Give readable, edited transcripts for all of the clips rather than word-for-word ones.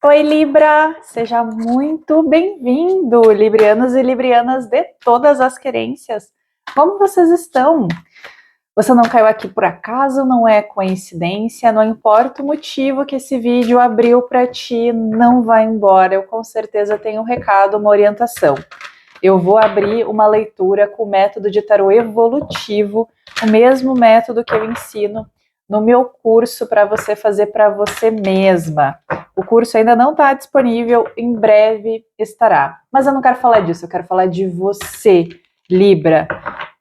Oi, Libra! Seja muito bem-vindo, librianos e librianas de todas as querências. Como vocês estão? Você não caiu aqui por acaso, não é coincidência, não importa o motivo que esse vídeo abriu para ti, não vai embora. Eu com certeza tenho um recado, uma orientação. Eu vou abrir uma leitura com o método de tarô evolutivo, o mesmo método que eu ensino no meu curso para você fazer para você mesma. O curso ainda não está disponível, em breve estará. Mas eu não quero falar disso, eu quero falar de você, Libra.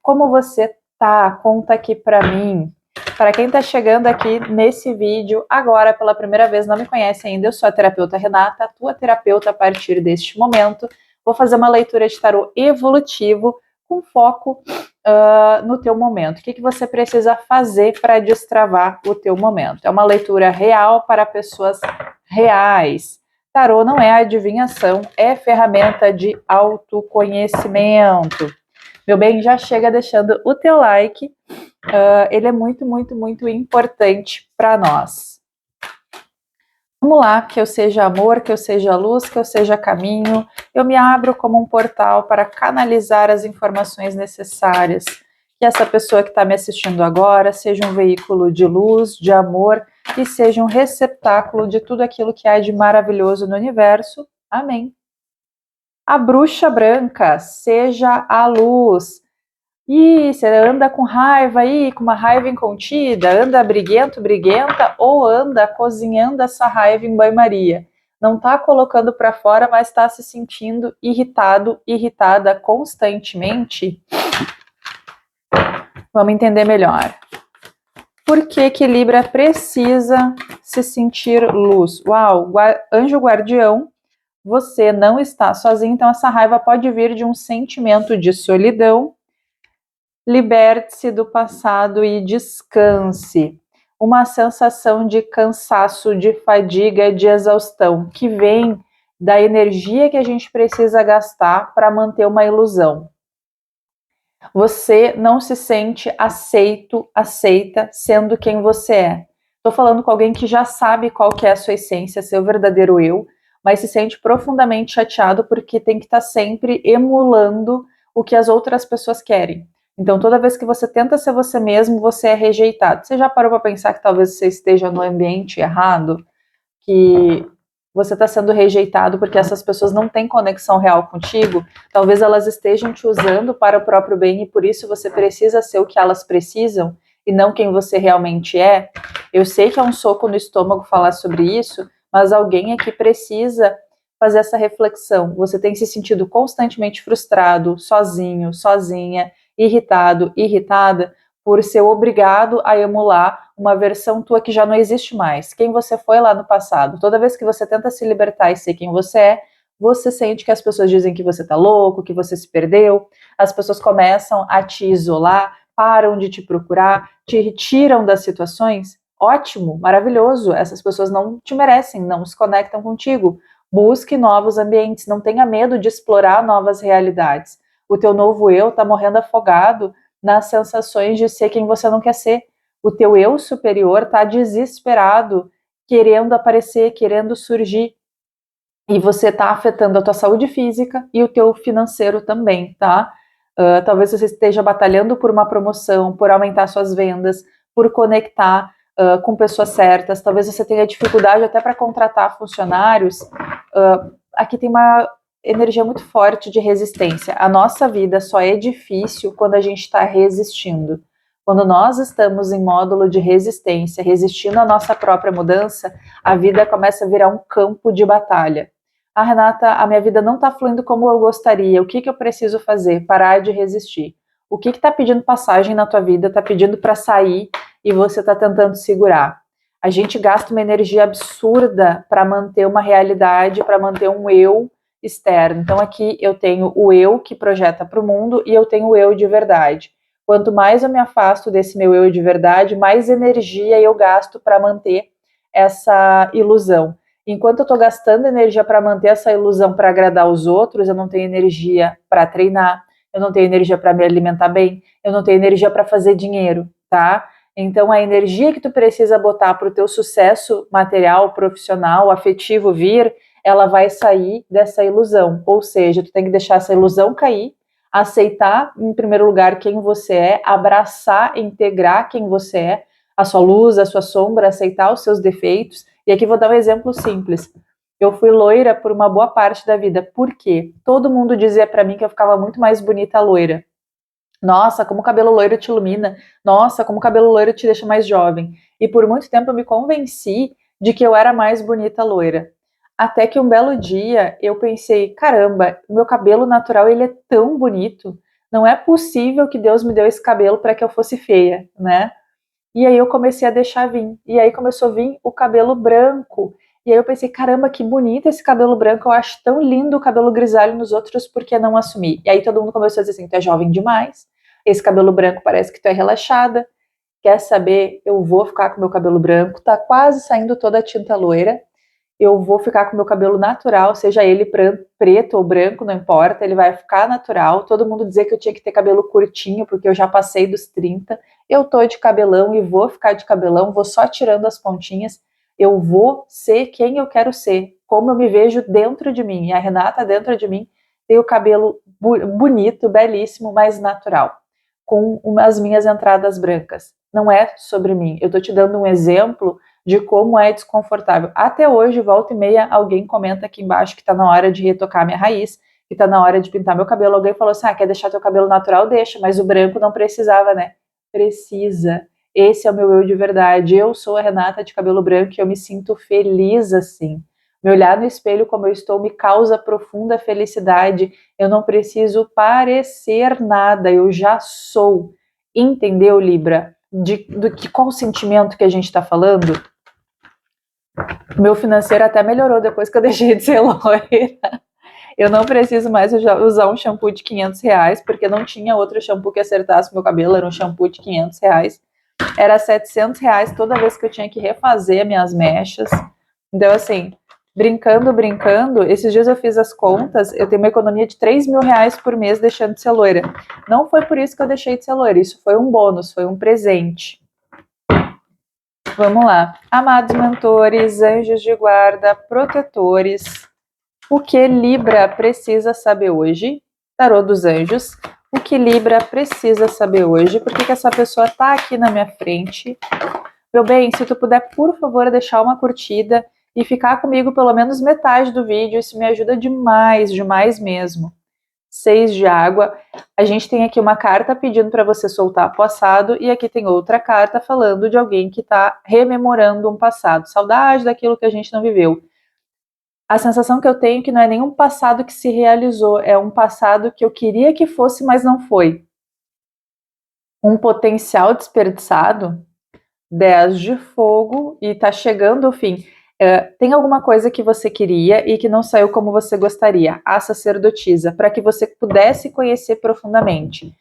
Como você tá? Conta aqui para mim. Para quem está chegando aqui nesse vídeo agora pela primeira vez, não me conhece ainda, eu sou a terapeuta Renata, tua terapeuta a partir deste momento. Vou fazer uma leitura de tarô evolutivo com foco no teu momento. O que você precisa fazer para destravar o teu momento? É uma leitura real para pessoas reais. Tarô não é adivinhação, é ferramenta de autoconhecimento. Meu bem, já chega deixando o teu like. Ele é muito, muito, muito importante para nós. Vamos lá, que eu seja amor, que eu seja luz, que eu seja caminho. Eu me abro como um portal para canalizar as informações necessárias. Que essa pessoa que está me assistindo agora seja um veículo de luz, de amor e seja um receptáculo de tudo aquilo que há de maravilhoso no universo. Amém. A bruxa branca, seja a luz. Ih, você anda com raiva aí, com uma raiva incontida, anda briguento, briguenta, ou anda cozinhando essa raiva em banho-maria. Não está colocando para fora, mas está se sentindo irritado, irritada constantemente. Vamos entender melhor. Por que Libra precisa se sentir luz? Uau, anjo guardião, você não está sozinho, então essa raiva pode vir de um sentimento de solidão. Liberte-se do passado e descanse. Uma sensação de cansaço, de fadiga, de exaustão, que vem da energia que a gente precisa gastar para manter uma ilusão. Você não se sente aceito, aceita, sendo quem você é. Estou falando com alguém que já sabe qual que é a sua essência, seu verdadeiro eu, mas se sente profundamente chateado porque tem que estar sempre emulando o que as outras pessoas querem. Então, toda vez que você tenta ser você mesmo, você é rejeitado. Você já parou para pensar que talvez você esteja no ambiente errado? Que você está sendo rejeitado porque essas pessoas não têm conexão real contigo? Talvez elas estejam te usando para o próprio bem e por isso você precisa ser o que elas precisam e não quem você realmente é? Eu sei que é um soco no estômago falar sobre isso, mas alguém aqui precisa fazer essa reflexão. Você tem se sentido constantemente frustrado, sozinho, sozinha, irritado, irritada, por ser obrigado a emular uma versão tua que já não existe mais. Quem você foi lá no passado. Toda vez que você tenta se libertar e ser quem você é, você sente que as pessoas dizem que você tá louco, que você se perdeu. As pessoas começam a te isolar, param de te procurar, te retiram das situações. Ótimo, maravilhoso. Essas pessoas não te merecem, não se conectam contigo. Busque novos ambientes, não tenha medo de explorar novas realidades. O teu novo eu está morrendo afogado nas sensações de ser quem você não quer ser. O teu eu superior está desesperado, querendo aparecer, querendo surgir. E você está afetando a tua saúde física e o teu financeiro também, tá? Talvez você esteja batalhando por uma promoção, por aumentar suas vendas, por conectar com pessoas certas. Talvez você tenha dificuldade até para contratar funcionários. Aqui tem uma energia muito forte de resistência. A nossa vida só é difícil quando a gente está resistindo. Quando nós estamos em módulo de resistência, resistindo à nossa própria mudança, a vida começa a virar um campo de batalha. Ah, Renata, a minha vida não está fluindo como eu gostaria. O que eu preciso fazer? Parar de resistir. O que está pedindo passagem na tua vida? Está pedindo para sair e você está tentando segurar. A gente gasta uma energia absurda para manter uma realidade, para manter um eu externo. Então aqui eu tenho o eu que projeta para o mundo e eu tenho o eu de verdade. Quanto mais eu me afasto desse meu eu de verdade, mais energia eu gasto para manter essa ilusão. Enquanto eu estou gastando energia para manter essa ilusão para agradar os outros, eu não tenho energia para treinar, eu não tenho energia para me alimentar bem, eu não tenho energia para fazer dinheiro, tá? Então, a energia que tu precisa botar para o teu sucesso material, profissional, afetivo vir, ela vai sair dessa ilusão. Ou seja, tu tem que deixar essa ilusão cair, aceitar, em primeiro lugar, quem você é, abraçar, integrar quem você é, a sua luz, a sua sombra, aceitar os seus defeitos. E aqui vou dar um exemplo simples. Eu fui loira por uma boa parte da vida. Por quê? Todo mundo dizia para mim que eu ficava muito mais bonita loira. Nossa, como o cabelo loiro te ilumina. Nossa, como o cabelo loiro te deixa mais jovem. E por muito tempo eu me convenci de que eu era mais bonita loira. Até que um belo dia eu pensei, caramba, o meu cabelo natural ele é tão bonito. Não é possível que Deus me deu esse cabelo para que eu fosse feia, né? E aí eu comecei a deixar vir. E aí começou a vir o cabelo branco. E aí eu pensei, caramba, que bonito esse cabelo branco. Eu acho tão lindo o cabelo grisalho nos outros, por que não assumir? E aí todo mundo começou a dizer assim, tu é jovem demais. Esse cabelo branco parece que tu é relaxada. Quer saber? Eu vou ficar com meu cabelo branco. Tá quase saindo toda a tinta loira. Eu vou ficar com meu cabelo natural, seja ele preto ou branco, não importa, ele vai ficar natural. Todo mundo dizia que eu tinha que ter cabelo curtinho, porque eu já passei dos 30. Eu tô de cabelão e vou ficar de cabelão, vou só tirando as pontinhas. Eu vou ser quem eu quero ser, como eu me vejo dentro de mim. E a Renata, dentro de mim, tem o cabelo bonito, belíssimo, mas natural, com as minhas entradas brancas. Não é sobre mim. Eu tô te dando um exemplo de como é desconfortável. Até hoje, volta e meia, alguém comenta aqui embaixo que tá na hora de retocar minha raiz, que tá na hora de pintar meu cabelo. Alguém falou assim, quer deixar teu cabelo natural? Deixa, mas o branco não precisava, né? Precisa. Esse é o meu eu de verdade. Eu sou a Renata de cabelo branco e eu me sinto feliz assim. Me olhar no espelho como eu estou me causa profunda felicidade. Eu não preciso parecer nada, eu já sou. Entendeu, Libra? Qual sentimento que a gente está falando? Meu financeiro até melhorou depois que eu deixei de ser loira. Eu não preciso mais usar um shampoo de R$ 500, porque não tinha outro shampoo que acertasse meu cabelo, era um shampoo de R$ 500. Era R$ 700 toda vez que eu tinha que refazer minhas mechas. Então, assim, brincando, esses dias eu fiz as contas, eu tenho uma economia de R$ 3.000 por mês deixando de ser loira. Não foi por isso que eu deixei de ser loira, isso foi um bônus, foi um presente. Vamos lá. Amados mentores, anjos de guarda, protetores, o que Libra precisa saber hoje? Tarô dos anjos. O que Libra precisa saber hoje? Por que essa pessoa tá aqui na minha frente? Meu bem, se tu puder, por favor, deixar uma curtida e ficar comigo pelo menos metade do vídeo, isso me ajuda demais, demais mesmo. 6 de água. A gente tem aqui uma carta pedindo para você soltar o passado e aqui tem outra carta falando de alguém que está rememorando um passado, saudade daquilo que a gente não viveu. A sensação que eu tenho é que não é nenhum passado que se realizou, é um passado que eu queria que fosse, mas não foi. Um potencial desperdiçado, 10 de fogo e tá chegando o fim. Tem alguma coisa que você queria e que não saiu como você gostaria, a sacerdotisa, para que você pudesse conhecer profundamente.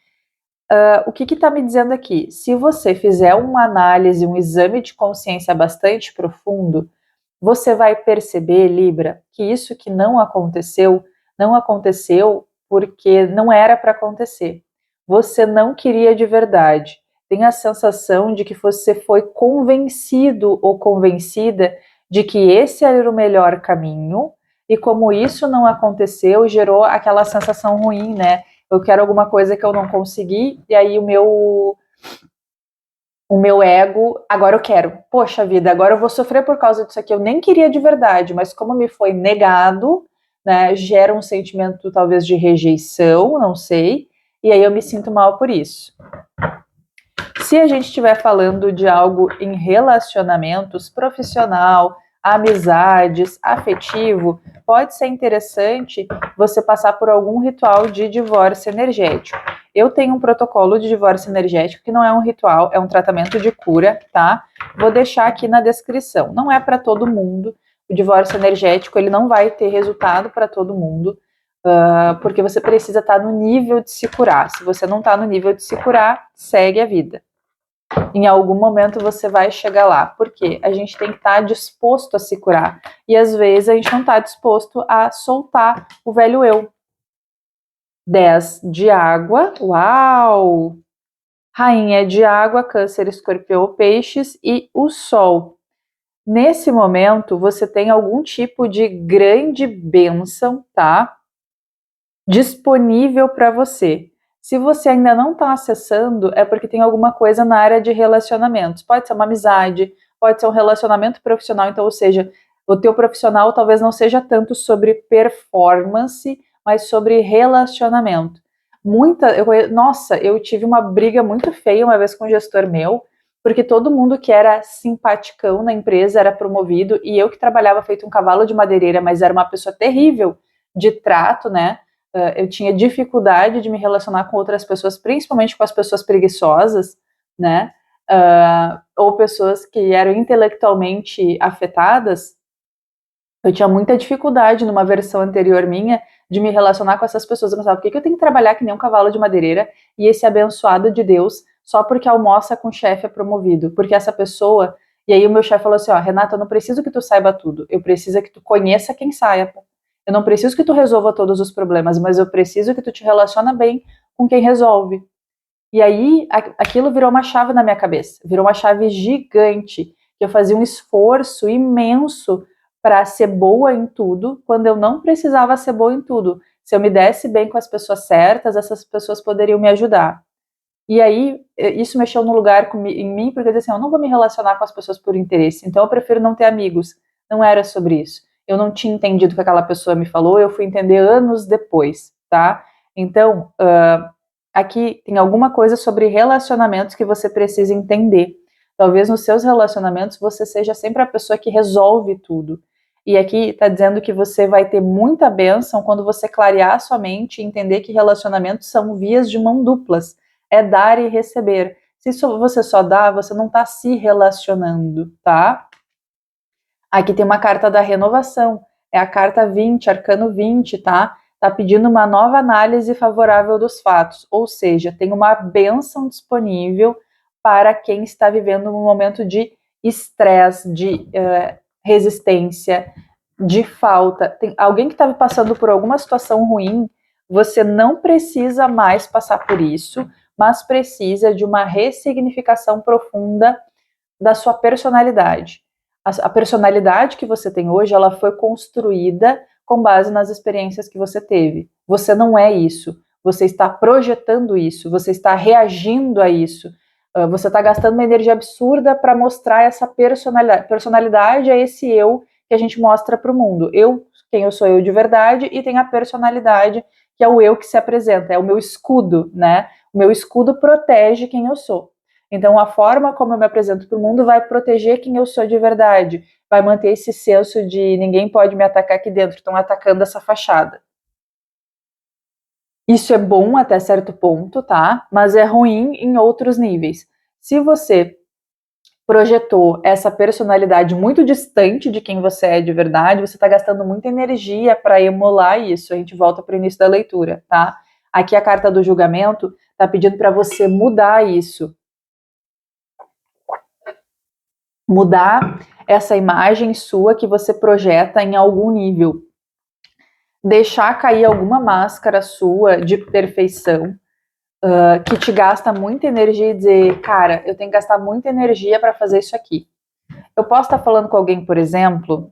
O que está me dizendo aqui? Se você fizer uma análise, um exame de consciência bastante profundo, você vai perceber, Libra, que isso que não aconteceu porque não era para acontecer. Você não queria de verdade. Tem a sensação de que você foi convencido ou convencida de que esse era o melhor caminho, e como isso não aconteceu, gerou aquela sensação ruim, né? Eu quero alguma coisa que eu não consegui, e aí o meu ego, agora eu quero. Poxa vida, agora eu vou sofrer por causa disso aqui. Eu nem queria de verdade, mas como me foi negado, né, gera um sentimento talvez de rejeição, não sei, e aí eu me sinto mal por isso. Se a gente estiver falando de algo em relacionamentos, profissional, amizades, afetivo, pode ser interessante você passar por algum ritual de divórcio energético. Eu tenho um protocolo de divórcio energético que não é um ritual, é um tratamento de cura, tá? Vou deixar aqui na descrição. Não é para todo mundo. O divórcio energético ele não vai ter resultado para todo mundo, porque você precisa estar no nível de se curar. Se você não está no nível de se curar, segue a vida. Em algum momento você vai chegar lá, porque a gente tem que estar disposto a se curar. E às vezes a gente não está disposto a soltar o velho eu. 10 de água, uau! Rainha de água, Câncer, Escorpião, Peixes e o Sol. Nesse momento, você tem algum tipo de grande bênção, tá? Disponível para você. Se você ainda não está acessando, é porque tem alguma coisa na área de relacionamentos. Pode ser uma amizade, pode ser um relacionamento profissional, então, ou seja, o teu profissional talvez não seja tanto sobre performance, mas sobre relacionamento. Nossa, eu tive uma briga muito feia uma vez com um gestor meu, porque todo mundo que era simpaticão na empresa era promovido, e eu que trabalhava feito um cavalo de madeireira, mas era uma pessoa terrível de trato, né? Eu tinha dificuldade de me relacionar com outras pessoas, principalmente com as pessoas preguiçosas, né? Ou pessoas que eram intelectualmente afetadas. Eu tinha muita dificuldade numa versão anterior minha de me relacionar com essas pessoas. Eu pensava, por que eu tenho que trabalhar que nem um cavalo de madeireira e esse abençoado de Deus só porque almoça com o chefe é promovido? Porque essa pessoa... E aí o meu chefe falou assim, ó, Renata, eu não preciso que tu saiba tudo, eu preciso que tu conheça quem saiba. Eu não preciso que tu resolva todos os problemas, mas eu preciso que tu te relaciona bem com quem resolve. E aí aquilo virou uma chave na minha cabeça, virou uma chave gigante, que eu fazia um esforço imenso para ser boa em tudo, quando eu não precisava ser boa em tudo. Se eu me desse bem com as pessoas certas, essas pessoas poderiam me ajudar. E aí, isso mexeu no lugar em mim, porque eu disse assim, eu não vou me relacionar com as pessoas por interesse, então eu prefiro não ter amigos. Não era sobre isso. Eu não tinha entendido o que aquela pessoa me falou, eu fui entender anos depois, tá? Então, aqui tem alguma coisa sobre relacionamentos que você precisa entender. Talvez nos seus relacionamentos você seja sempre a pessoa que resolve tudo. E aqui está dizendo que você vai ter muita bênção quando você clarear a sua mente e entender que relacionamentos são vias de mão duplas. É dar e receber. Se você só dá, você não está se relacionando, tá? Aqui tem uma carta da renovação. É a carta 20, arcano 20, tá? Tá pedindo uma nova análise favorável dos fatos. Ou seja, tem uma bênção disponível para quem está vivendo um momento de estresse, de resistência, de falta. Tem alguém que estava passando por alguma situação ruim, você não precisa mais passar por isso, mas precisa de uma ressignificação profunda da sua personalidade. A personalidade que você tem hoje, ela foi construída com base nas experiências que você teve. Você não é isso. Você está projetando isso. Você está reagindo a isso. Você está gastando uma energia absurda para mostrar essa personalidade. Personalidade é esse eu que a gente mostra para o mundo. Quem eu sou eu de verdade, e tem a personalidade, que é o eu que se apresenta, é o meu escudo, né? O meu escudo protege quem eu sou. Então, a forma como eu me apresento para o mundo vai proteger quem eu sou de verdade, vai manter esse senso de ninguém pode me atacar aqui dentro, estão atacando essa fachada. Isso é bom até certo ponto, tá? Mas é ruim em outros níveis. Se você projetou essa personalidade muito distante de quem você é de verdade, você está gastando muita energia para emular isso. A gente volta para o início da leitura, tá? Aqui a carta do julgamento está pedindo para você mudar isso. Mudar essa imagem sua que você projeta em algum nível. Deixar cair alguma máscara sua de perfeição que te gasta muita energia e dizer, cara, eu tenho que gastar muita energia para fazer isso aqui. Eu posso estar falando com alguém, por exemplo,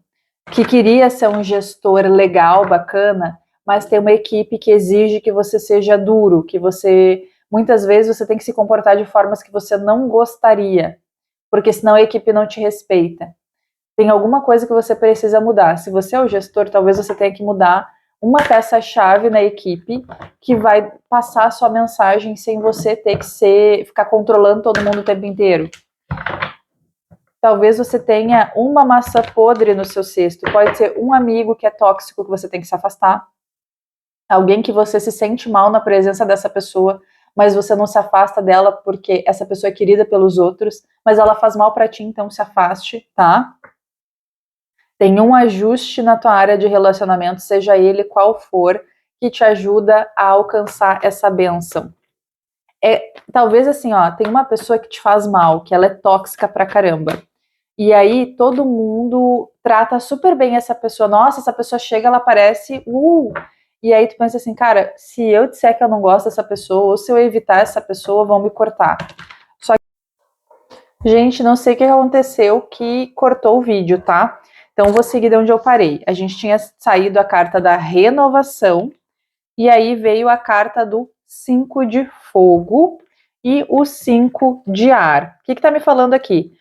que queria ser um gestor legal, bacana, mas tem uma equipe que exige que você seja duro, que você, muitas vezes, você tem que se comportar de formas que você não gostaria, porque senão a equipe não te respeita. Tem alguma coisa que você precisa mudar. Se você é o gestor, talvez você tenha que mudar uma peça-chave na equipe que vai passar a sua mensagem sem você ter que ficar controlando todo mundo o tempo inteiro. Talvez você tenha uma maçã podre no seu cesto. Pode ser um amigo que é tóxico que você tem que se afastar. Alguém que você se sente mal na presença dessa pessoa, mas você não se afasta dela porque essa pessoa é querida pelos outros, mas ela faz mal para ti, então se afaste, tá? Tem um ajuste na tua área de relacionamento, seja ele qual for, que te ajuda a alcançar essa bênção. Talvez assim, ó, tem uma pessoa que te faz mal, que ela é tóxica pra caramba. E aí todo mundo trata super bem essa pessoa. Nossa, essa pessoa chega, ela parece... E aí tu pensa assim, cara, se eu disser que eu não gosto dessa pessoa, ou se eu evitar essa pessoa, vão me cortar. Só que, gente, não sei o que aconteceu que cortou o vídeo, tá? Então vou seguir de onde eu parei. A gente tinha saído a carta da renovação, e aí veio a carta do 5 de fogo e o 5 de ar. O que está me falando aqui?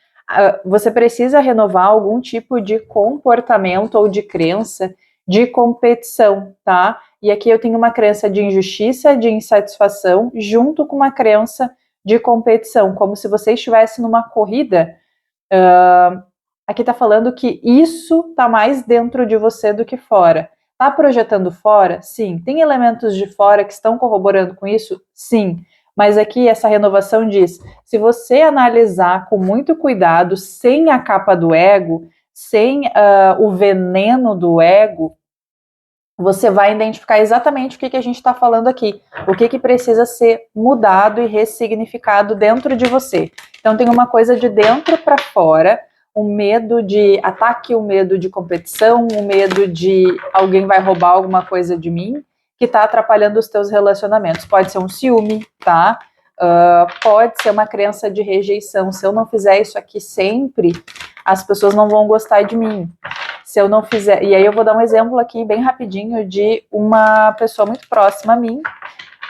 Você precisa renovar algum tipo de comportamento ou de crença de competição, tá? E aqui eu tenho uma crença de injustiça, de insatisfação, junto com uma crença de competição, como se você estivesse numa corrida. Aqui está falando que isso está mais dentro de você do que fora. Está projetando fora? Sim. Tem elementos de fora que estão corroborando com isso? Sim. Mas aqui essa renovação diz: se você analisar com muito cuidado, sem a capa do ego, sem o veneno do ego, você vai identificar exatamente o que a gente está falando aqui, o que precisa ser mudado e ressignificado dentro de você. Então tem uma coisa de dentro para fora, um medo de ataque, um medo de competição, um medo de alguém vai roubar alguma coisa de mim, que está atrapalhando os teus relacionamentos. Pode ser um ciúme, tá? Pode ser uma crença de rejeição. Se eu não fizer isso aqui sempre, as pessoas não vão gostar de mim. Se eu não fizer... E aí eu vou dar um exemplo aqui bem rapidinho de uma pessoa muito próxima a mim.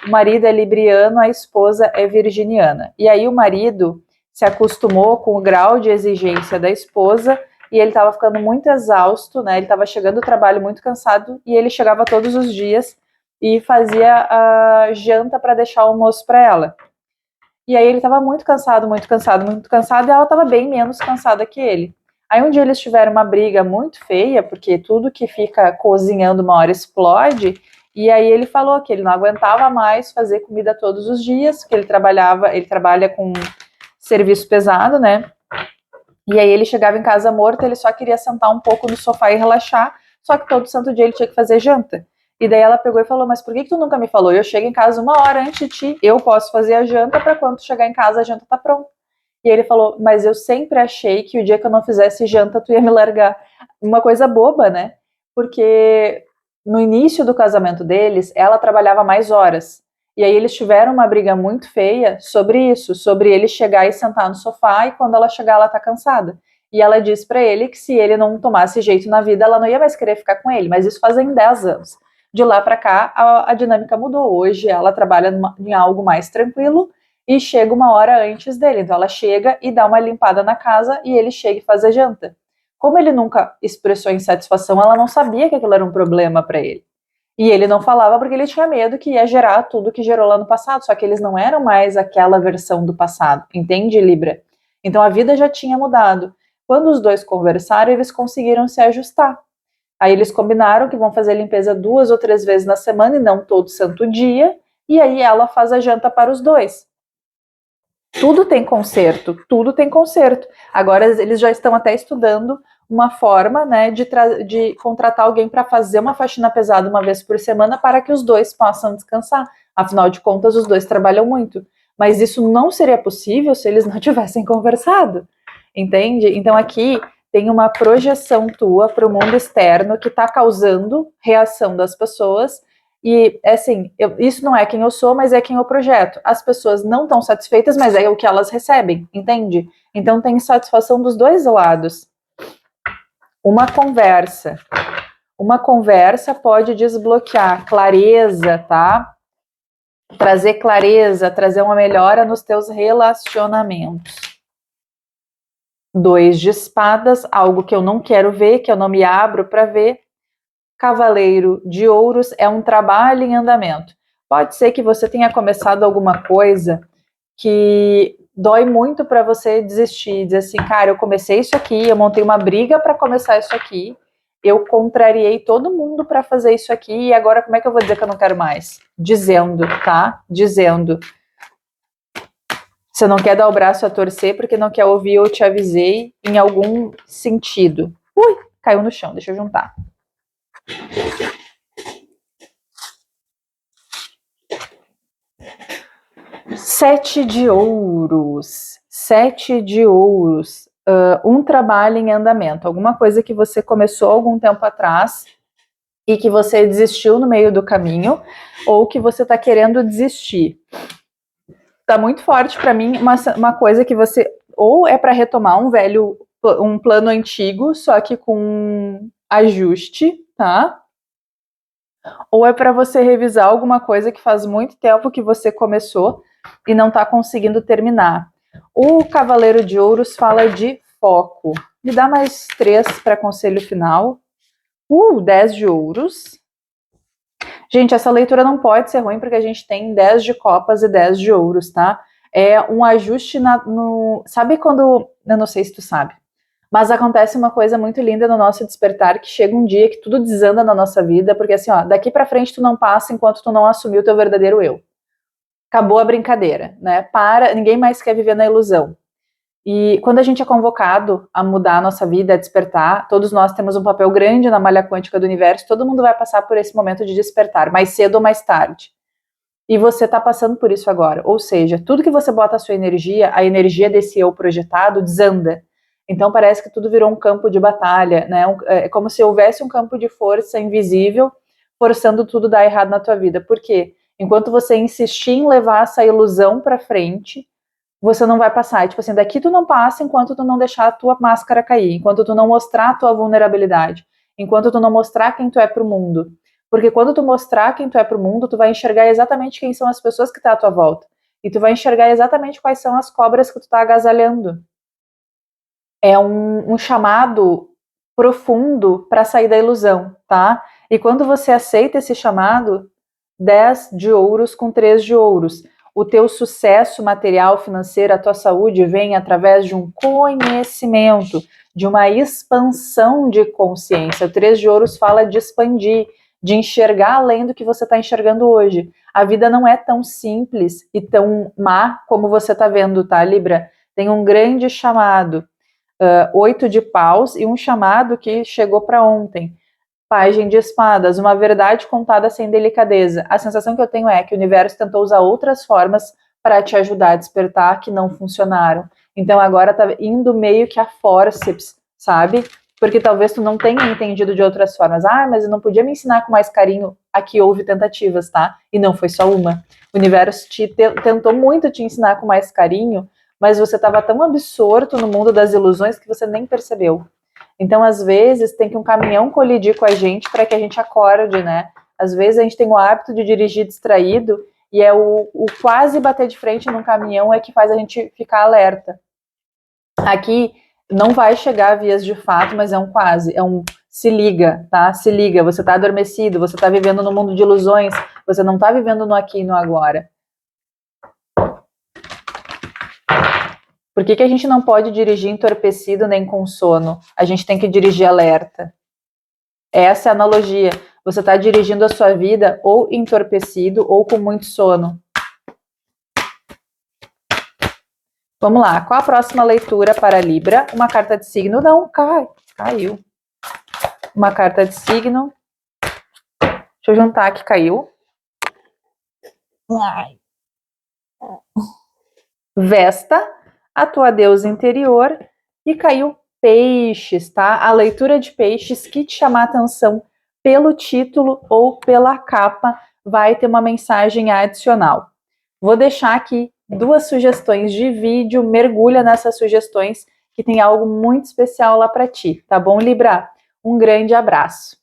O marido é libriano, a esposa é virginiana. E aí o marido se acostumou com o grau de exigência da esposa e ele estava ficando muito exausto, né? Ele estava chegando do trabalho muito cansado e ele chegava todos os dias e fazia a janta para deixar o almoço para ela. E aí ele estava muito cansado, muito cansado, muito cansado, e ela estava bem menos cansada que ele. Aí um dia eles tiveram uma briga muito feia, porque tudo que fica cozinhando uma hora explode, e aí ele falou que ele não aguentava mais fazer comida todos os dias, que ele trabalha com serviço pesado, né? E aí ele chegava em casa morto, ele só queria sentar um pouco no sofá e relaxar, só que todo santo dia ele tinha que fazer janta. E daí ela pegou e falou, mas por que tu nunca me falou? Eu chego em casa uma hora antes de ti, eu posso fazer a janta para quando tu chegar em casa a janta tá pronta. E ele falou, mas eu sempre achei que o dia que eu não fizesse janta tu ia me largar. Uma coisa boba, né? Porque no início do casamento deles, ela trabalhava mais horas. E aí eles tiveram uma briga muito feia sobre isso, sobre ele chegar e sentar no sofá e quando ela chegar ela tá cansada. E ela disse para ele que se ele não tomasse jeito na vida, ela não ia mais querer ficar com ele, mas isso fazem 10 anos. De lá para cá, a dinâmica mudou. Hoje ela trabalha em algo mais tranquilo e chega uma hora antes dele. Então ela chega e dá uma limpada na casa e ele chega e faz a janta. Como ele nunca expressou insatisfação, ela não sabia que aquilo era um problema para ele. E ele não falava porque ele tinha medo que ia gerar tudo que gerou lá no passado, só que eles não eram mais aquela versão do passado, entende, Libra? Então a vida já tinha mudado. Quando os dois conversaram, eles conseguiram se ajustar. Aí eles combinaram que vão fazer a limpeza 2 ou 3 vezes na semana e não todo santo dia, e aí ela faz a janta para os dois. Tudo tem conserto, tudo tem conserto. Agora eles já estão até estudando uma forma, né, de contratar alguém para fazer uma faxina pesada uma vez por semana para que os dois possam descansar. Afinal de contas, os dois trabalham muito. Mas isso não seria possível se eles não tivessem conversado, entende? Então aqui tem uma projeção tua para o mundo externo que está causando reação das pessoas. E, assim, isso não é quem eu sou, mas é quem eu projeto. As pessoas não estão satisfeitas, mas é o que elas recebem, entende? Então tem satisfação dos dois lados. Uma conversa pode desbloquear clareza, tá? Trazer clareza, trazer uma melhora nos teus relacionamentos. 2 de espadas, algo que eu não quero ver, que eu não me abro para ver. Cavaleiro de ouros é um trabalho em andamento. Pode ser que você tenha começado alguma coisa que dói muito para você desistir, dizer assim, cara, eu comecei isso aqui, eu montei uma briga para começar isso aqui, eu contrariei todo mundo para fazer isso aqui e agora como é que eu vou dizer que eu não quero mais? Dizendo, tá? Dizendo. Você não quer dar o braço a torcer porque não quer ouvir eu te avisei em algum sentido. Ui, caiu no chão, deixa eu juntar. Sete de ouros. Um trabalho em andamento. Alguma coisa que você começou algum tempo atrás e que você desistiu no meio do caminho, ou que você está querendo desistir. Tá muito forte para mim uma coisa que você, ou é para retomar um plano antigo, só que com ajuste, tá? Ou é para você revisar alguma coisa que faz muito tempo que você começou e não está conseguindo terminar. O Cavaleiro de Ouros fala de foco. Me dá mais 3 para conselho final. 10 de ouros. Gente, essa leitura não pode ser ruim porque a gente tem 10 de copas e 10 de ouros, tá? É um ajuste Sabe quando... Eu não sei se tu sabe. Mas acontece uma coisa muito linda no nosso despertar, que chega um dia que tudo desanda na nossa vida, porque assim, ó, daqui pra frente tu não passa enquanto tu não assumir o teu verdadeiro eu. Acabou a brincadeira, né? Ninguém mais quer viver na ilusão. E quando a gente é convocado a mudar a nossa vida, a despertar, todos nós temos um papel grande na malha quântica do universo, todo mundo vai passar por esse momento de despertar, mais cedo ou mais tarde. E você está passando por isso agora. Ou seja, tudo que você bota a energia desse eu projetado desanda. Então parece que tudo virou um campo de batalha, né? É como se houvesse um campo de força invisível forçando tudo a dar errado na tua vida. Por quê? Enquanto você insistir em levar essa ilusão para frente, você não vai passar. Tipo assim, daqui tu não passa enquanto tu não deixar a tua máscara cair, enquanto tu não mostrar a tua vulnerabilidade, enquanto tu não mostrar quem tu é pro mundo. Porque quando tu mostrar quem tu é pro mundo, tu vai enxergar exatamente quem são as pessoas que estão à tua volta. E tu vai enxergar exatamente quais são as cobras que tu tá agasalhando. É um chamado profundo para sair da ilusão, tá? E quando você aceita esse chamado, 10 de ouros com 3 de ouros. O teu sucesso material, financeiro, a tua saúde vem através de um conhecimento, de uma expansão de consciência. O 3 de ouros fala de expandir, de enxergar além do que você está enxergando hoje. A vida não é tão simples e tão má como você está vendo, tá, Libra? Tem um grande chamado, 8 de paus, e um chamado que chegou para ontem. Pajem de espadas, uma verdade contada sem delicadeza. A sensação que eu tenho é que o universo tentou usar outras formas para te ajudar a despertar que não funcionaram. Então agora tá indo meio que a forceps, sabe? Porque talvez tu não tenha entendido de outras formas. Ah, mas eu não podia me ensinar com mais carinho. Aqui houve tentativas, tá? E não foi só uma. O universo tentou muito te ensinar com mais carinho, mas você estava tão absorto no mundo das ilusões que você nem percebeu. Então, às vezes, tem que um caminhão colidir com a gente para que a gente acorde, né? Às vezes a gente tem o hábito de dirigir distraído e é o quase bater de frente num caminhão é que faz a gente ficar alerta. Aqui não vai chegar a vias de fato, mas é um quase, é um se liga, tá? Se liga, você tá adormecido, você tá vivendo no mundo de ilusões, você não tá vivendo no aqui e no agora. Por que a gente não pode dirigir entorpecido nem com sono? A gente tem que dirigir alerta. Essa é a analogia. Você está dirigindo a sua vida ou entorpecido ou com muito sono. Vamos lá. Qual a próxima leitura para Libra? Uma carta de signo? Não, caiu. Uma carta de signo. Deixa eu juntar que caiu. Vesta, a tua deusa interior, e caiu peixes, tá? A leitura de peixes que te chamar a atenção pelo título ou pela capa vai ter uma mensagem adicional. Vou deixar aqui 2 sugestões de vídeo, mergulha nessas sugestões que tem algo muito especial lá para ti, tá bom, Libra? Um grande abraço.